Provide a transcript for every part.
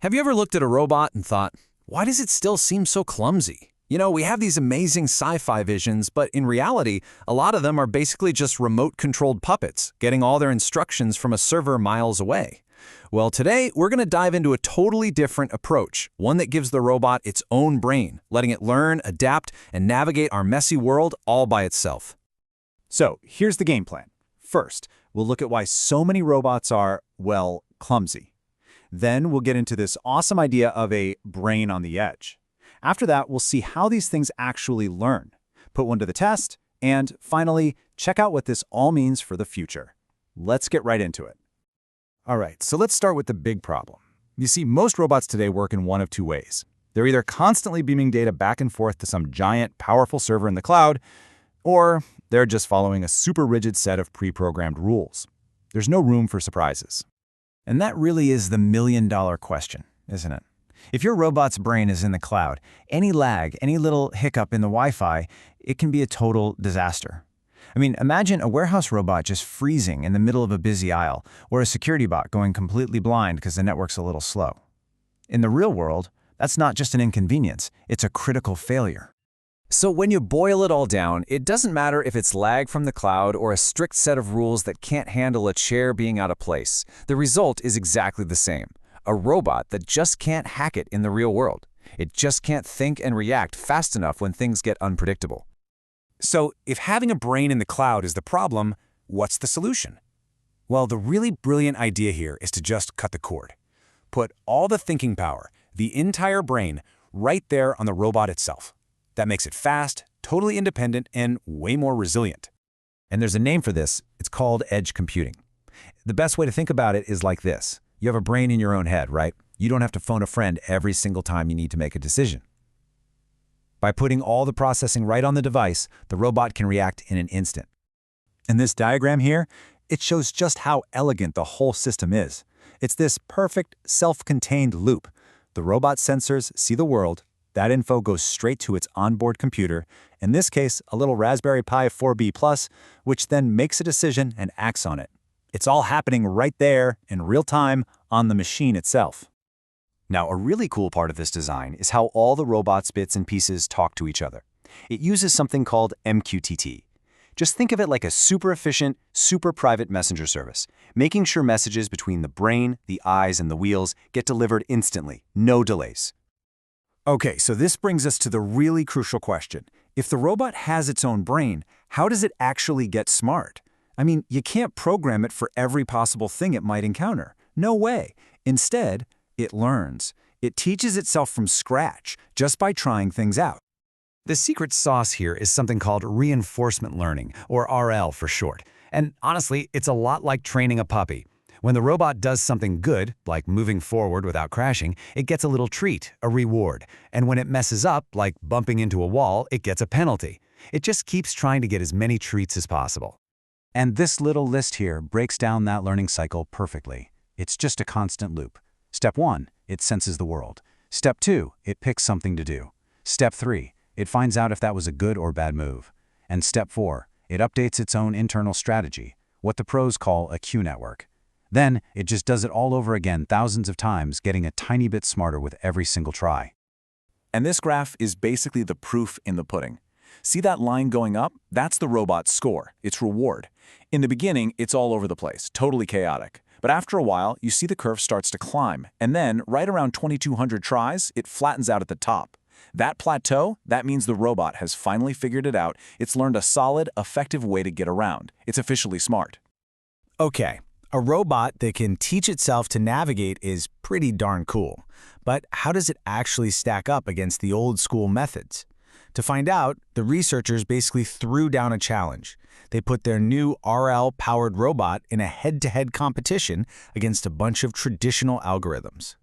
Have you ever looked at a robot and thought, why does it still seem so clumsy? You know, we have these amazing sci-fi visions, but in reality, a lot of them are basically just remote-controlled puppets, getting all their instructions from a server miles away. Well, today, we're going to dive into a totally different approach, one that gives the robot its own brain, letting it learn, adapt, and navigate our messy world all by itself. So, here's the game plan. First, we'll look at why so many robots are, well, clumsy. Then we'll get into this awesome idea of a brain on the edge. After that, we'll see how these things actually learn, put one to the test, and finally, check out what this all means for the future. Let's get right into it. All right, so let's start with the big problem. You see, most robots today work in one of two ways. They're either constantly beaming data back and forth to some giant, powerful server in the cloud, or they're just following a super rigid set of pre-programmed rules. There's no room for surprises. And that really is the million-dollar question, isn't it? If your robot's brain is in the cloud, any lag, any little hiccup in the Wi-Fi, it can be a total disaster. I mean, imagine a warehouse robot just freezing in the middle of a busy aisle, or a security bot going completely blind because the network's a little slow. In the real world, that's not just an inconvenience, it's a critical failure. So when you boil it all down, it doesn't matter if it's lag from the cloud or a strict set of rules that can't handle a chair being out of place. The result is exactly the same. A robot that just can't hack it in the real world. It just can't think and react fast enough when things get unpredictable. So, if having a brain in the cloud is the problem, what's the solution? Well, the really brilliant idea here is to just cut the cord. Put all the thinking power, the entire brain, right there on the robot itself. That makes it fast, totally independent, and way more resilient. And there's a name for this. It's called edge computing. The best way to think about it is like this. You have a brain in your own head, right? You don't have to phone a friend every single time you need to make a decision. By putting all the processing right on the device, the robot can react in an instant. In this diagram here, it shows just how elegant the whole system is. It's this perfect, self-contained loop. The robot sensors see the world, that info goes straight to its onboard computer, in this case, a little Raspberry Pi 4B+, which then makes a decision and acts on it. It's all happening right there, in real time, on the machine itself. Now, a really cool part of this design is how all the robot's bits and pieces talk to each other. It uses something called MQTT. Just think of it like a super efficient, super private messenger service, making sure messages between the brain, the eyes, and the wheels get delivered instantly, no delays. Okay, so this brings us to the really crucial question. If the robot has its own brain, how does it actually get smart? I mean, you can't program it for every possible thing it might encounter. No way. Instead, it learns. It teaches itself from scratch, just by trying things out. The secret sauce here is something called reinforcement learning, or RL for short. And honestly, it's a lot like training a puppy. When the robot does something good, like moving forward without crashing, it gets a little treat, a reward. And when it messes up, like bumping into a wall, it gets a penalty. It just keeps trying to get as many treats as possible. And this little list here breaks down that learning cycle perfectly. It's just a constant loop. Step 1, it senses the world. Step 2, it picks something to do. Step 3, it finds out if that was a good or bad move. And Step 4, it updates its own internal strategy, what the pros call a Q network. Then, it just does it all over again thousands of times, getting a tiny bit smarter with every single try. And this graph is basically the proof in the pudding. See that line going up? That's the robot's score, its reward. In the beginning, it's all over the place, totally chaotic. But after a while, you see the curve starts to climb, and then, right around 2,200 tries, it flattens out at the top. That plateau, that means the robot has finally figured it out. It's learned a solid, effective way to get around. It's officially smart. Okay, a robot that can teach itself to navigate is pretty darn cool. But how does it actually stack up against the old-school methods? To find out, the researchers basically threw down a challenge. They put their new RL-powered robot in a head-to-head competition against a bunch of traditional algorithms.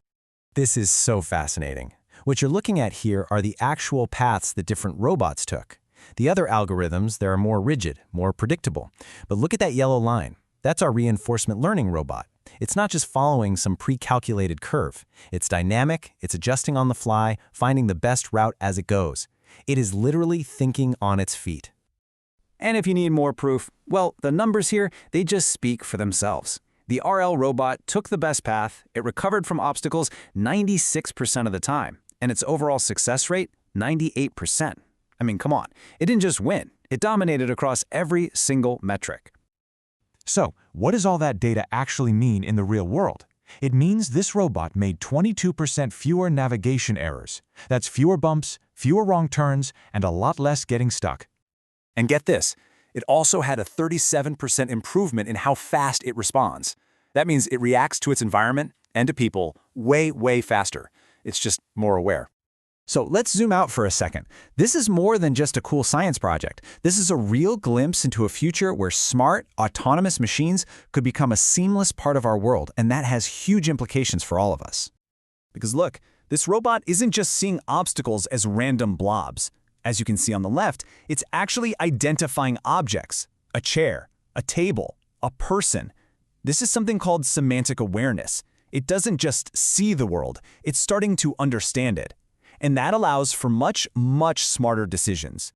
This is so fascinating. What you're looking at here are the actual paths that different robots took. The other algorithms, they're more rigid, more predictable. But look at that yellow line. That's our reinforcement learning robot. It's not just following some pre-calculated curve. It's dynamic, it's adjusting on the fly, finding the best route as it goes. It is literally thinking on its feet. And if you need more proof, well, the numbers here, they just speak for themselves. The RL robot took the best path, it recovered from obstacles 96% of the time, and its overall success rate, 98%. I mean, come on, it didn't just win, it dominated across every single metric. So, what does all that data actually mean in the real world? It means this robot made 22% fewer navigation errors. That's fewer bumps, fewer wrong turns, and a lot less getting stuck. And get this, it also had a 37% improvement in how fast it responds. That means it reacts to its environment and to people way, way faster. It's just more aware. So let's zoom out for a second. This is more than just a cool science project. This is a real glimpse into a future where smart, autonomous machines could become a seamless part of our world, and that has huge implications for all of us. Because look, this robot isn't just seeing obstacles as random blobs. As you can see on the left, it's actually identifying objects, a chair, a table, a person. This is something called semantic awareness. It doesn't just see the world, it's starting to understand it. And that allows for much, much smarter decisions.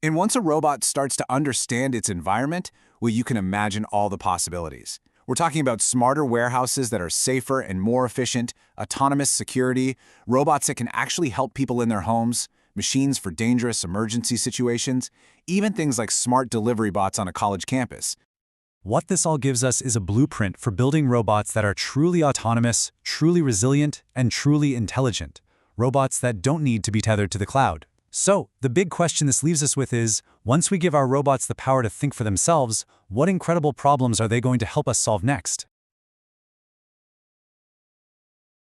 And once a robot starts to understand its environment, well, you can imagine all the possibilities. We're talking about smarter warehouses that are safer and more efficient, autonomous security, robots that can actually help people in their homes, machines for dangerous emergency situations, even things like smart delivery bots on a college campus. What this all gives us is a blueprint for building robots that are truly autonomous, truly resilient, and truly intelligent. Robots that don't need to be tethered to the cloud. So, the big question this leaves us with is, once we give our robots the power to think for themselves, what incredible problems are they going to help us solve next?